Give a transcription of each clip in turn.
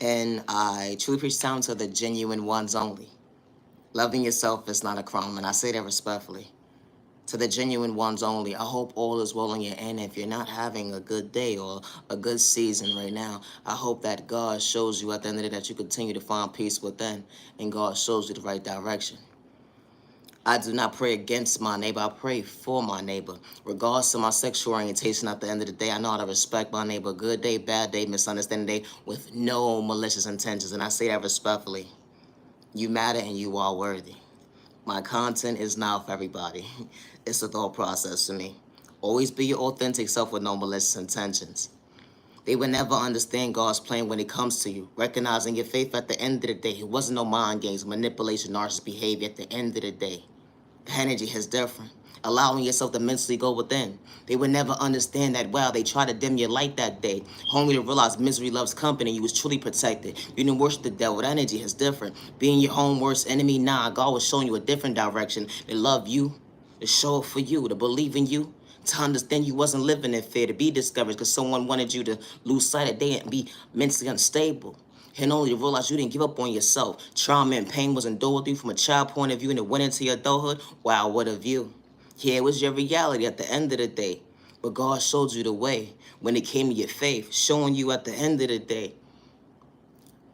And I truly preach down to the genuine ones only. Loving yourself is not a crime, and I say that respectfully. To the genuine ones only, I hope all is well on your end. If you're not having a good day or a good season right now, I hope that God shows you at the end of the day that you continue to find peace within, and God shows you the right direction. I do not pray against my neighbor. I pray for my neighbor. Regardless of my sexual orientation, at the end of the day, I know how to respect my neighbor. Good day, bad day, misunderstanding day, with no malicious intentions. And I say that respectfully. You matter and you are worthy. My content is not for everybody. It's a thought process to me. Always be your authentic self with no malicious intentions. They will never understand God's plan when it comes to you. Recognizing your faith at the end of the day. It wasn't no mind games, manipulation, narcissist behavior at the end of the day. The energy is different. Allowing yourself to mentally go within. They would never understand that, wow, they tried to dim your light that day. Only to realize misery loves company. You was truly protected. You didn't worship the devil. The energy is different. Being your own worst enemy, nah, God was showing you a different direction. To love you, to show up for you, to believe in you, to understand you wasn't living in fear, to be discouraged because someone wanted you to lose sight of day and be mentally unstable. And only to realize you didn't give up on yourself. Trauma and pain was endured with you from a child point of view, and it went into your adulthood. Wow, what a view. Yeah, it was your reality at the end of the day. But God showed you the way when it came to your faith, showing you at the end of the day,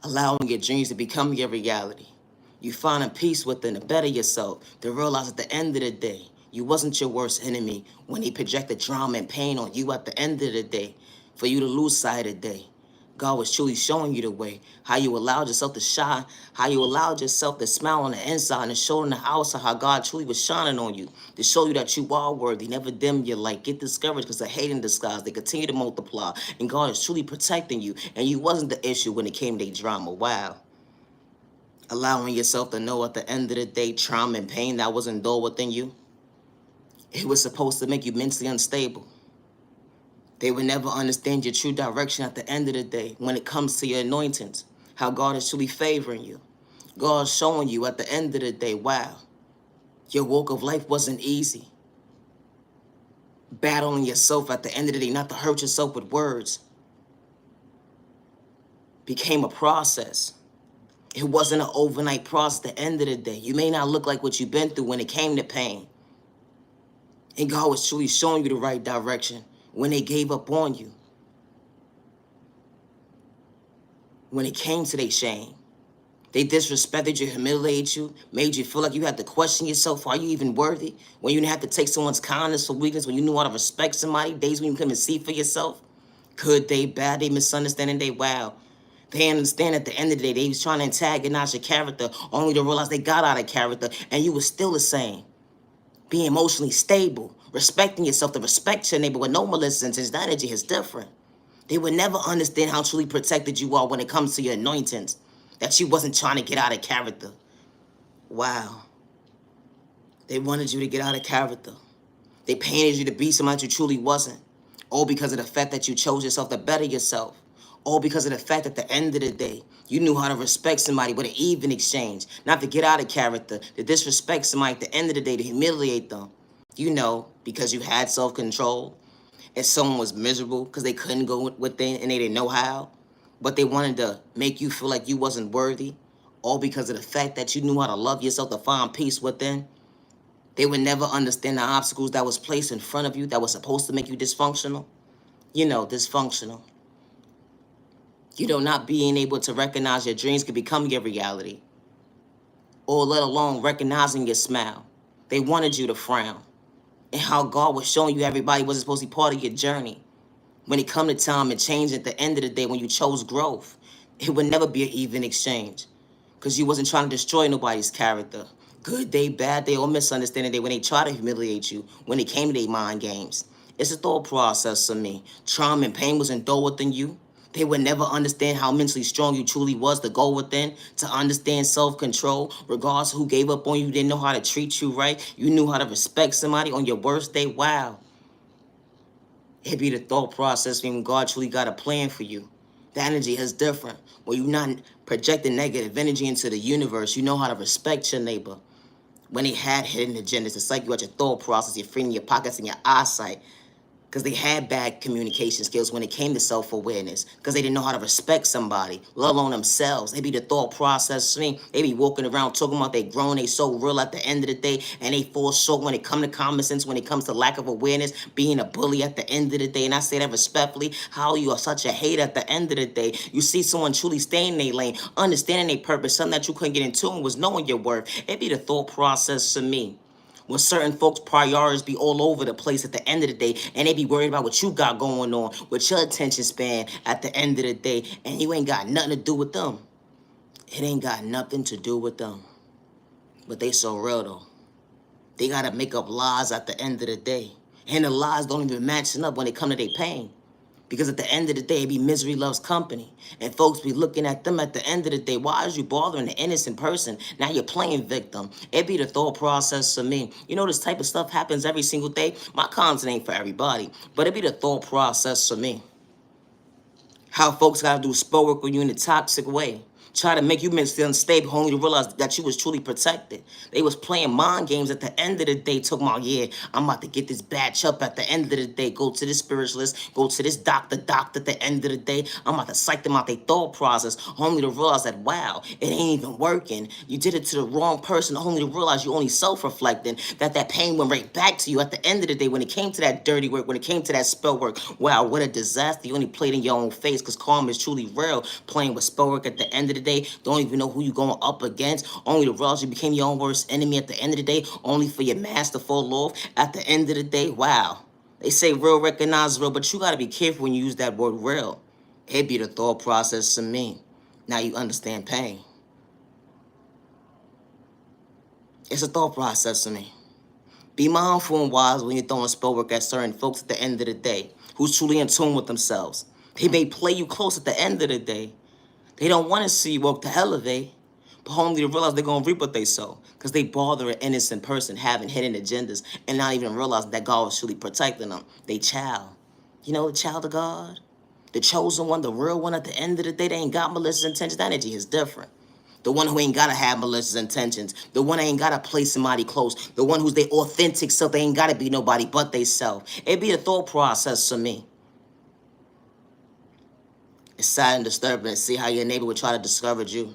allowing your dreams to become your reality. You finding peace within to better yourself, to realize at the end of the day, you wasn't your worst enemy when he projected drama and pain on you at the end of the day, for you to lose sight of the day. God was truly showing you the way, how you allowed yourself to shine, how you allowed yourself to smile on the inside and show on the outside how God truly was shining on you, to show you that you are worthy, never dim your light. Get discouraged because the hate in disguise, they continue to multiply, and God is truly protecting you, and you wasn't the issue when it came to drama. Wow. Allowing yourself to know at the end of the day, trauma and pain that was endured within you, it was supposed to make you mentally unstable. They will never understand your true direction at the end of the day when it comes to your anointings, how God is truly favoring you. God's showing you at the end of the day, wow, your walk of life wasn't easy. Battling yourself at the end of the day, not to hurt yourself with words, became a process. It wasn't an overnight process at the end of the day. You may not look like what you've been through when it came to pain. And God was truly showing you the right direction when they gave up on you. When it came to their shame. They disrespected you, humiliated you, made you feel like you had to question yourself. Are you even worthy? When you didn't have to take someone's kindness for weakness, when you knew how to respect somebody, days when you couldn't see for yourself. Good day, bad day, misunderstanding day, wow. They understand at the end of the day, they was trying to antagonize your character, only to realize they got out of character, and you were still the same. Be emotionally stable, respecting yourself, to respect your neighbor with no malicious intentions. That energy is different. They would never understand how truly protected you are when it comes to your anointings, that you wasn't trying to get out of character. Wow. They wanted you to get out of character. They painted you to be somebody you truly wasn't. All because of the fact that you chose yourself to better yourself. All because of the fact that at the end of the day, you knew how to respect somebody with an even exchange. Not to get out of character, to disrespect somebody at the end of the day, to humiliate them. You know, because you had self-control. And someone was miserable because they couldn't go within and they didn't know how. But they wanted to make you feel like you wasn't worthy. All because of the fact that you knew how to love yourself, to find peace within. They would never understand the obstacles that was placed in front of you that was supposed to make you dysfunctional. You know, dysfunctional. You know, not being able to recognize your dreams could become your reality. Or let alone recognizing your smile. They wanted you to frown. And how God was showing you everybody wasn't supposed to be part of your journey. When it come to time and change at the end of the day, when you chose growth, it would never be an even exchange. Because you wasn't trying to destroy nobody's character. Good day, bad day, or misunderstanding day when they try to humiliate you, when it came to their mind games. It's a thought process for me. Trauma and pain was endured within you. They would never understand how mentally strong you truly was to go within, to understand self-control. Regardless of who gave up on you, didn't know how to treat you right. You knew how to respect somebody on your worst day. Wow. It'd be the thought process when God truly got a plan for you. The energy is different. When you're not projecting negative energy into the universe, you know how to respect your neighbor. When they had hidden agendas, it's like you had your thought process, your freedom, your pockets, and your eyesight. because they had bad communication skills when it came to self-awareness, because they didn't know how to respect somebody, let alone themselves. They be the thought process thing. They be walking around talking about they grown, they so real at the end of the day, and they fall short when it come to common sense, when it comes to lack of awareness, being a bully at the end of the day. And I say that respectfully, how you are such a hater at the end of the day. You see someone truly staying in their lane, understanding their purpose, something that you couldn't get into and was knowing your worth. It be the thought process to me. When certain folks' priorities be all over the place at the end of the day, and they be worried about what you got going on with your attention span at the end of the day, and you ain't got nothing to do with them. It ain't got nothing to do with them. But they so real though. They gotta make up lies at the end of the day. And the lies don't even matching up when it come to their pain. Because at the end of the day, it be misery loves company. And folks be looking at them at the end of the day. Why is you bothering the innocent person? Now you're playing victim. It be the thought process for me. You know, this type of stuff happens every single day. My content ain't for everybody, but it be the thought process for me. How folks gotta do spell work on you in a toxic way. Try to make you feel unstable, only to realize that you was truly protected. They was playing mind games at the end of the day, talking about, yeah, I'm about to get this batch up at the end of the day. Go to this spiritualist, go to this doctor at the end of the day. I'm about to psych them out their thought process, only to realize that, wow, it ain't even working. You did it to the wrong person, only to realize you only self-reflecting, that pain went right back to you at the end of the day when it came to that dirty work, when it came to that spell work. Wow, what a disaster. You only played in your own face because karma is truly real. Playing with spell work at the end of the day, don't even know who you're going up against, only to realize you became your own worst enemy at the end of the day, only for your mask to fall off at the end of the day. Wow. They say real recognize real, but you got to be careful when you use that word real. It be the thought process to me. Now you understand pain. It's a thought process to me. Be mindful and wise when you're throwing spell work at certain folks at the end of the day who's truly in tune with themselves. They may play you close at the end of the day. They don't want to see you work to elevate, but only to realize they're going to reap what they sow because they bother an innocent person having hidden agendas and not even realize that God was truly protecting them. They child. You know, the child of God, the chosen one, the real one at the end of the day, they ain't got malicious intentions. That energy is different. The one who ain't gotta have malicious intentions. The one that ain't gotta play somebody close. The one who's their authentic self. They ain't gotta be nobody but they self. It be a thought process for me. It's sad and disturbing to see how your neighbor would try to discourage you,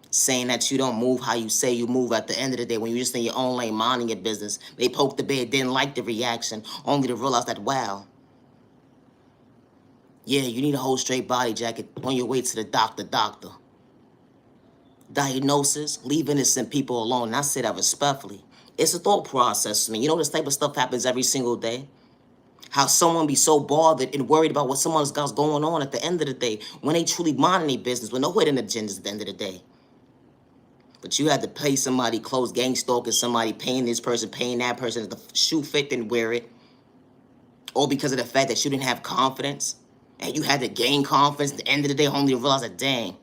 saying that you don't move how you say you move at the end of the day when you're just in your own lane, minding your business. They poked the bear, didn't like the reaction, only to realize that, wow, yeah, you need a whole straight body jacket on your way to the doctor. Diagnosis, leave innocent people alone. And I say that respectfully. It's a thought process to me. You know, this type of stuff happens every single day. How someone be so bothered and worried about what someone else got going on at the end of the day when they truly minding their business, with no hidden agendas at the end of the day. But you had to pay somebody close, gang stalking somebody, paying this person, paying that person. If the shoe fit, didn't wear it. All because of the fact that you didn't have confidence. And you had to gain confidence at the end of the day, only to realize that, dang,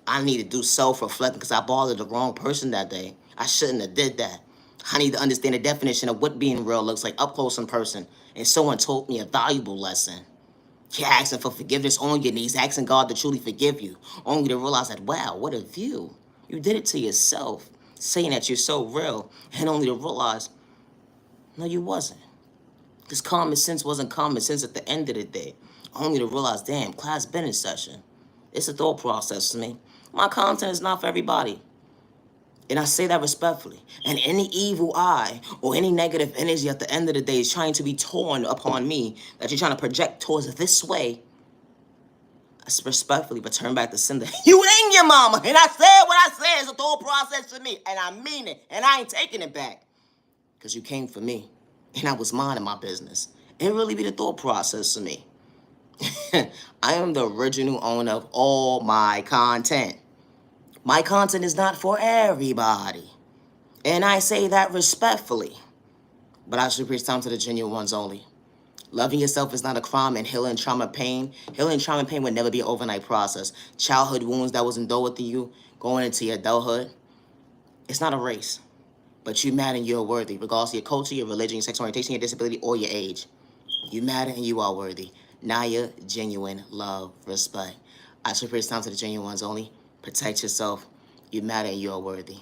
I need to do self-reflecting because I bothered the wrong person that day. I shouldn't have did that. I need to understand the definition of what being real looks like up close in person. And someone told me a valuable lesson. You're asking for forgiveness on your knees, asking God to truly forgive you, only to realize that, wow, what a view. You did it to yourself, saying that you're so real, and only to realize, no, you wasn't. Because common sense wasn't common sense at the end of the day, only to realize, damn, class been in session. It's a thought process to me. My content is not for everybody. And I say that respectfully. And any evil eye or any negative energy at the end of the day is trying to be torn upon me, that you're trying to project towards this way, I respectfully return back to sender. You ain't your mama. And I said what I said. It's a thought process for me. And I mean it. And I ain't taking it back. Because you came for me. And I was minding my business. It really be the thought process for me. I am the original owner of all my content. My content is not for everybody. And I say that respectfully. But I should preach time to the genuine ones only. Loving yourself is not a crime, and healing trauma pain would never be an overnight process. Childhood wounds that was endured with you going into your adulthood, it's not a race. But you matter and you're worthy, regardless of your culture, your religion, your sexual orientation, your disability, or your age. You matter and you are worthy. Niyah Genuine Love Respect. I should preach time to the genuine ones only. Protect yourself. You matter and you are worthy.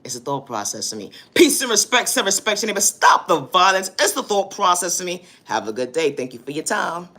It's a thought process to me. Peace and respect, send respect your neighbor. Stop the violence. It's the thought process to me. Have a good day. Thank you for your time.